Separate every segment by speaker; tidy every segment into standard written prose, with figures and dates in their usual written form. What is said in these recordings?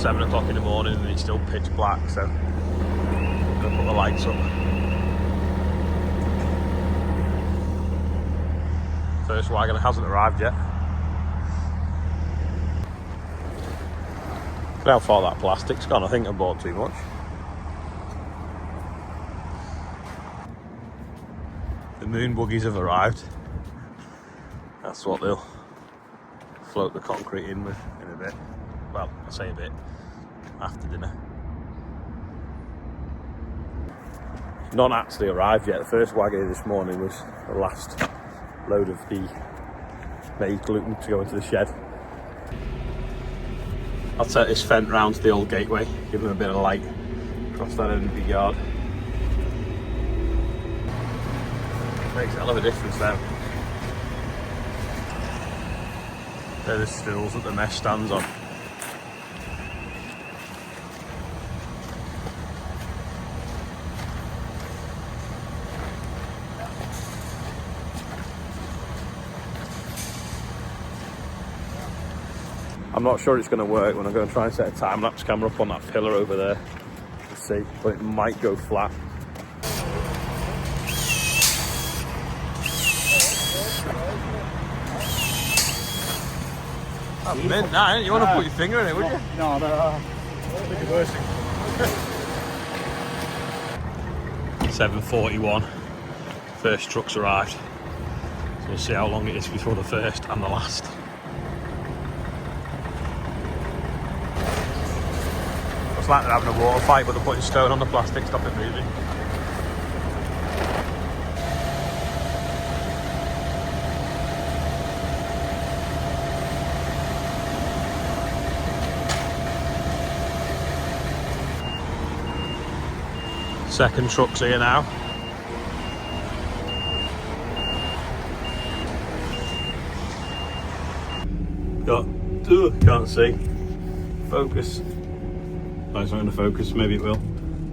Speaker 1: 7 o'clock in the morning and it's still pitch black, so I'm gonna put the lights up. First wagon hasn't arrived yet. Look how far that plastic's gone. I think I bought too much. The moon buggies have arrived. That's what they'll float the concrete in with in a bit. Well, I say a bit, after dinner. Not actually arrived yet. The first wagon this morning was the last load of the maize gluten to go into the shed. I'll take this fence round to the old gateway, give them a bit of light across that end of the yard. Makes a hell of a difference now. They're the stools that the mesh stands on. I'm not sure it's going to work when I'm going to try and set a time-lapse camera up on that pillar over there to see, but it might go flat. That's mint, that, you want to put your finger in it, would you?
Speaker 2: No, no.
Speaker 1: 7:41, first truck's arrived. So we'll see how long it is before the first and the last. It's like they're having a water fight, but they're putting stone on the plastic, stop it moving. Second truck's here now. Can't see. Focus. No, it's not going to focus, maybe it will.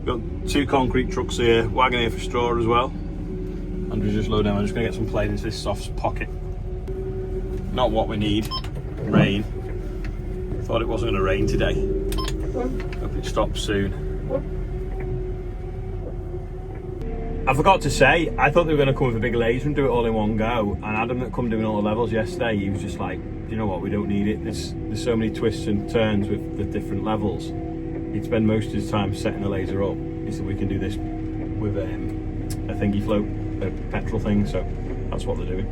Speaker 1: Got 2 concrete trucks here, wagon here for straw as well. Andrew's just low down. I'm just going to get some plain into this soft pocket. Not what we need. Rain. Thought it wasn't going to rain today. Hope it stops soon. I forgot to say, I thought they were going to come with a big laser and do it all in one go. And Adam that come doing all the levels yesterday, he was just like, you know what, we don't need it. There's so many twists and turns with the different levels. He'd spend most of his time setting the laser up. He said we can do this with a thingy float, a petrol thing, so that's what they're doing.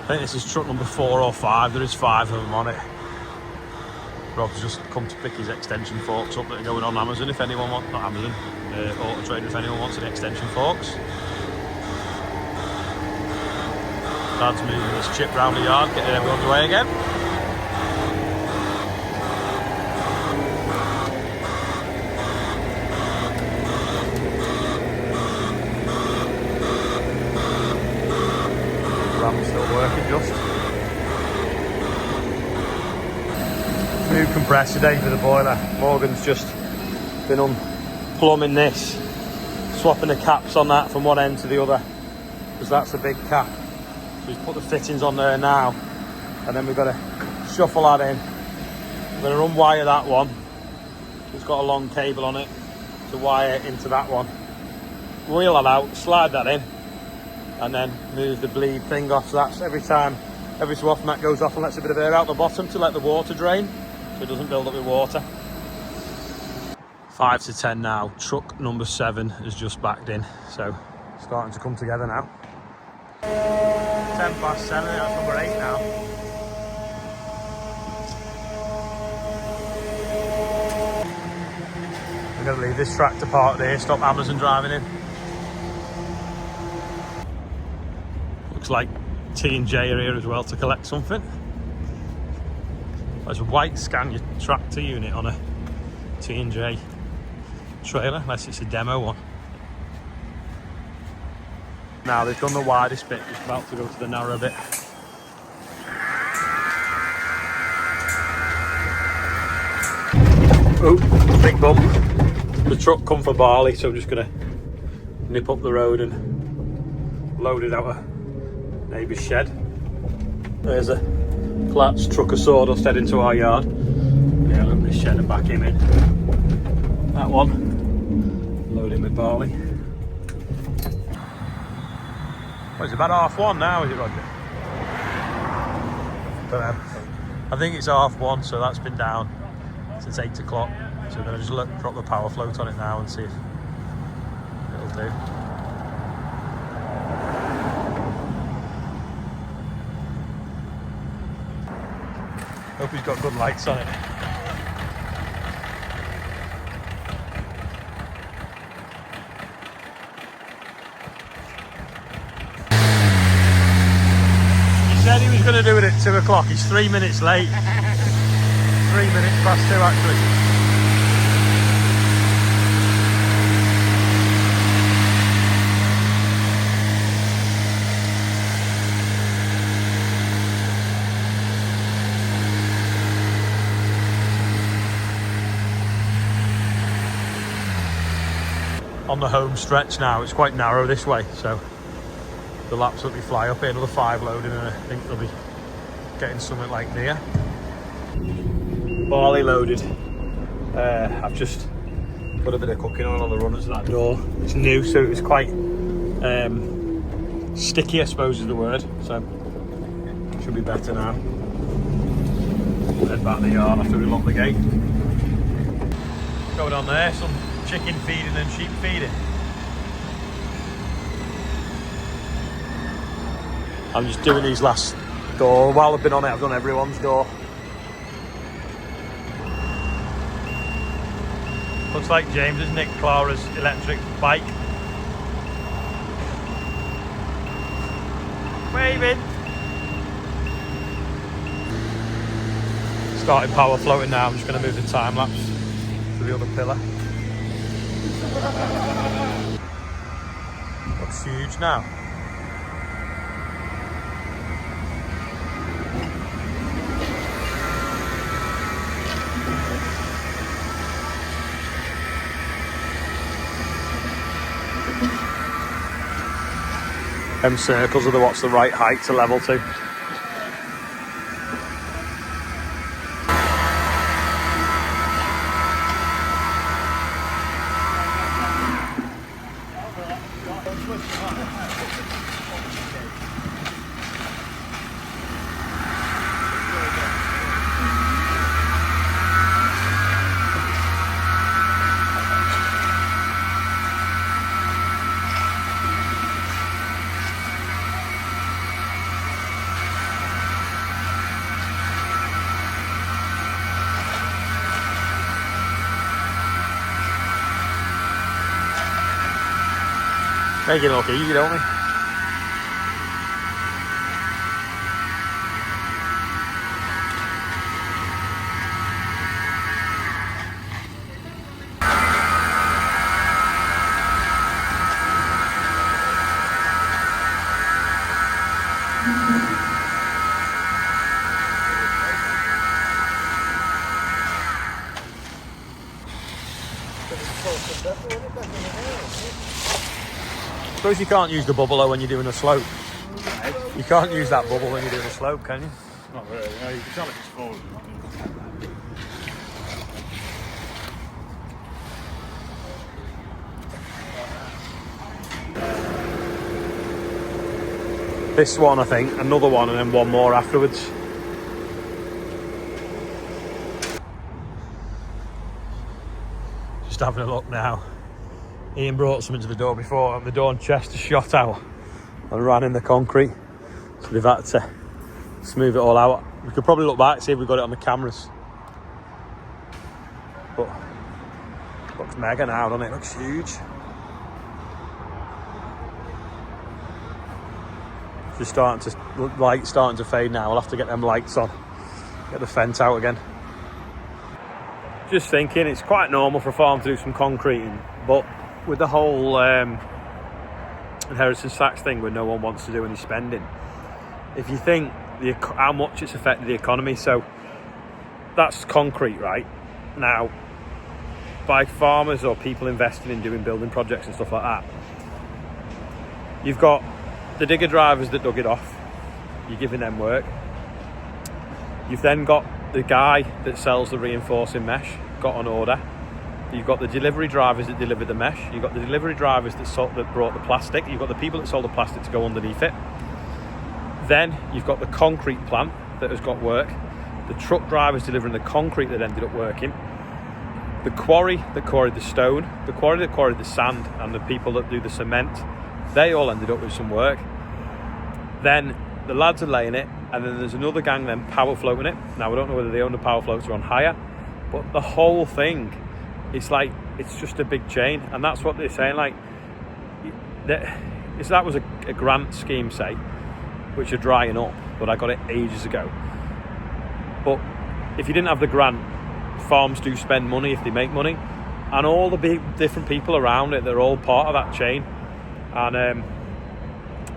Speaker 1: I think this is truck number 4 or 5. There is 5 of them on it. Rob's just come to pick his extension forks up that are going on Amazon if anyone wants, not Amazon, Auto Trader if anyone wants any extension forks. Dad's moving this chip round the yard, getting everyone's way again. Ram's still working just. New compressor day for the boiler. Morgan's just been unplumbing this, swapping the caps on that from one end to the other, because that's a big cap. So he's put the fittings on there now, and then we've got to shuffle that in. We're going to unwire that one. It's got a long cable on it to wire into that one. Wheel that out, slide that in, and then move the bleed thing off. So that's every so often that goes off and lets a bit of air out the bottom to let the water drain, so it doesn't build up with water. 5 to 10 now. Truck number 7 has just backed in, so starting to come together now. 10 past 7, that's number 8 now. I'm going to leave this tractor parked here, stop Amazon driving in. Looks like T&J are here as well to collect something. There's a white Scania tractor unit on a T&J trailer, unless it's a demo one. Now they've done the widest bit, just about to go to the narrow bit. Oh, big bump. The truck come for barley, so I'm just going to nip up the road and load it out of neighbour's shed. There's a Platts truck of sawdust heading to our yard. Yeah, look, this shed and back him in. That one, loading with barley. Well, it's about 1:30 now, is it, Roger? Don't know. I think it's 1:30, so that's been down since 8 o'clock. So we're going to just drop the power float on it now and see if it'll do. Hope he's got good lights on it. He said he was going to do it at 2 o'clock. He's 3 minutes late. 3 minutes past 2 actually. On the home stretch now, it's quite narrow this way, so they'll absolutely fly up here. Another 5 loading, and I think they'll be getting something like near. Barley loaded. I've just put a bit of cooking oil on the runners of that door. It's new, so it's quite sticky, I suppose is the word. So it should be better now. Head back to the yard after we lock the gate. Going on there, some chicken feeding and sheep feeding. I'm just doing these last door. While I've been on it, I've done everyone's door. Looks like James has nicked Clara's electric bike. Waving. Starting power floating now. I'm just going to move the time lapse to the other pillar. Looks huge now. Them circles are what's the right height to level to. Make it look easy, don't we? Suppose you can't use the bubble though when you're doing a slope. You can't use that bubble when you're doing a slope, can you?
Speaker 2: Not really, no, you can tell if it's falling.
Speaker 1: This one, I think, another one, and then one more afterwards. Just having a look now. Ian brought something to the door before, and the door and chest has shot out and ran in the concrete, so they've had to smooth it all out. We could probably look back, see if we got it on the cameras, but it looks mega now, doesn't it? It looks huge. Just starting to light starting to fade now. We'll have to get them lights on, get the fence out again. Just thinking, it's quite normal for a farm to do some concreting, but with the whole inheritance tax thing where no one wants to do any spending, if you think how much it's affected the economy, so that's concrete right now, by farmers or people investing in doing building projects and stuff like that, you've got the digger drivers that dug it off, you're giving them work. You've then got the guy that sells the reinforcing mesh got an order. You've got the delivery drivers that delivered the mesh. You've got the delivery drivers that brought the plastic. You've got the people that sold the plastic to go underneath it. Then you've got the concrete plant that has got work. The truck drivers delivering the concrete that ended up working. The quarry that quarried the stone. The quarry that quarried the sand. And the people that do the cement. They all ended up with some work. Then the lads are laying it. And then there's another gang then power floating it. Now, I don't know whether they own the power floats or on hire. But the whole thing, it's like, it's just a big chain. And that's what they're saying. Like, that was a grant scheme, say, which are drying up. But I got it ages ago. But if you didn't have the grant, farms do spend money if they make money. And all the big different people around it, they're all part of that chain. And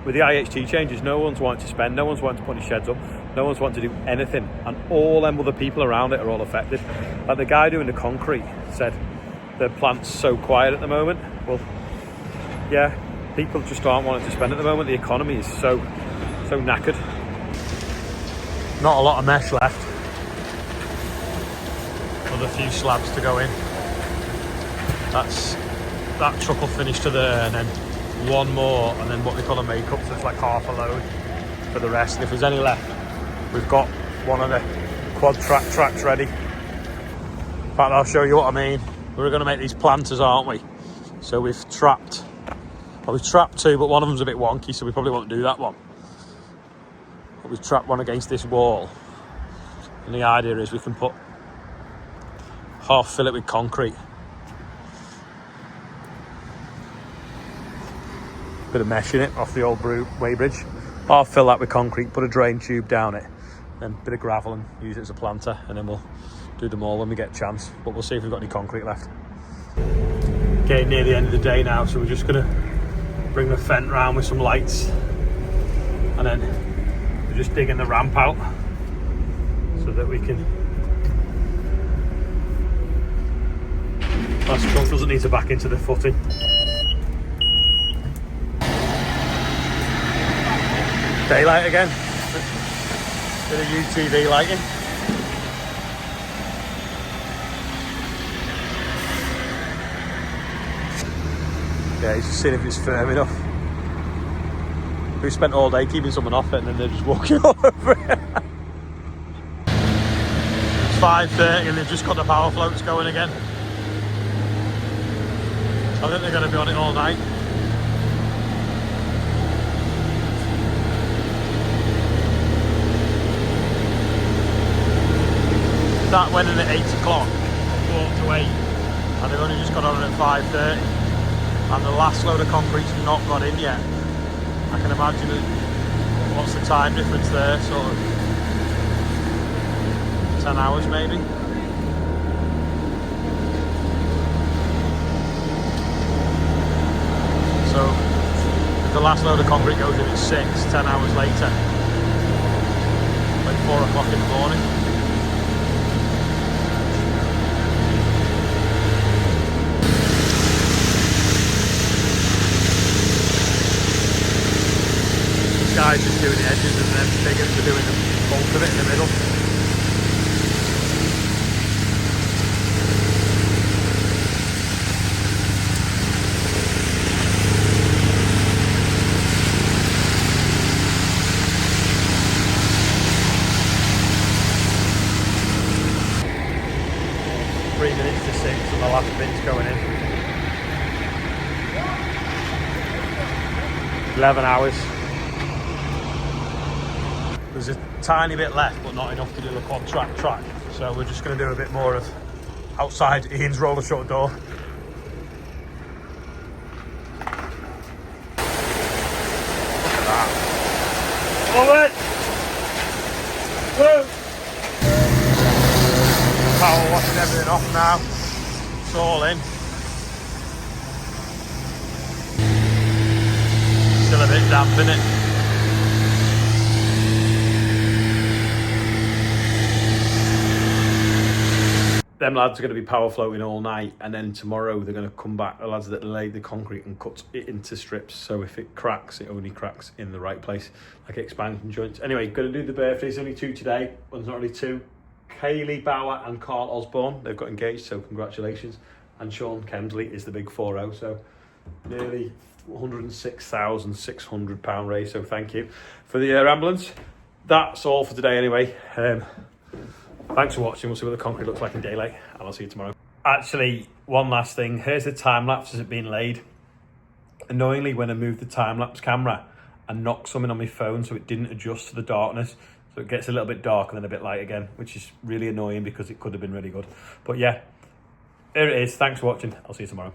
Speaker 1: with the IHT changes, no one's wanting to spend, no one's wanting to put any sheds up, no one's wanting to do anything. And all them other people around it are all affected. Like the guy doing the concrete said, the plant's so quiet at the moment. Well, yeah, people just aren't wanting to spend at the moment. The economy is so knackered. Not a lot of mesh left. Another few slabs to go in. That truck will finish to there, and then one more, and then what we call a makeup, so it's like half a load for the rest. And if there's any left, we've got one of the quad tracks ready. In fact, I'll show you what I mean. We're going to make these planters, aren't we? So we've trapped two, but one of them's a bit wonky, so we probably won't do that one. But we've trapped one against this wall, and the idea is we can put fill it with concrete. Bit of mesh in it off the old weighbridge. Half fill that with concrete, put a drain tube down it, then a bit of gravel and use it as a planter, and then we'll do them all when we get a chance. But we'll see if we've got any concrete left. Getting near the end of the day now, so we're just gonna bring the fence round with some lights, and then we're just digging the ramp out so that we can. Last trunk doesn't need to back into the footing. Daylight again. Bit of UTV lighting. Yeah, he's just seeing if it's firm enough. We spent all day keeping someone off it, and then they're just walking all over it. It's 5:30 and they've just got the power floats going again. I think they're going to be on it all night. That went in at 8 o'clock, quarter to 8, and they've only just got on at 5:30. And the last load of concrete's not got in yet. I can imagine what's the time difference there, sort of 10 hours maybe. So if the last load of concrete goes in at 6, 10 hours later, like 4 o'clock in the morning. Guys just doing the edges, and then figures are doing the bulk of it in the middle. 3 minutes to 6 and the last bit's going in. 11 hours. There's a tiny bit left, but not enough to do the quad track. So we're just going to do a bit more of outside Ian's roller shutter door. Look at that. Olly! Woo! Power washing everything off now. It's all in. Still a bit damp, innit? Them lads are going to be power floating all night, and then tomorrow they're going to come back, the lads that laid the concrete, and cut it into strips, so if it cracks, it only cracks in the right place, like expansion joints. Anyway, going to do the birthdays, only 2 today, one's not really 2, Kaylee Bauer and Carl Osborne, they've got engaged, so congratulations. And Sean Kemsley is the big 4-0, so nearly £106,600 raise, so thank you for the ambulance. That's all for today anyway. Thanks for watching. We'll see what the concrete looks like in daylight, and I'll see you tomorrow. Actually, one last thing. Here's the time lapse as it being laid. Annoyingly, when I moved the time lapse camera, I knocked something on my phone so it didn't adjust to the darkness. So it gets a little bit dark and then a bit light again, which is really annoying because it could have been really good. But yeah, there it is. Thanks for watching. I'll see you tomorrow.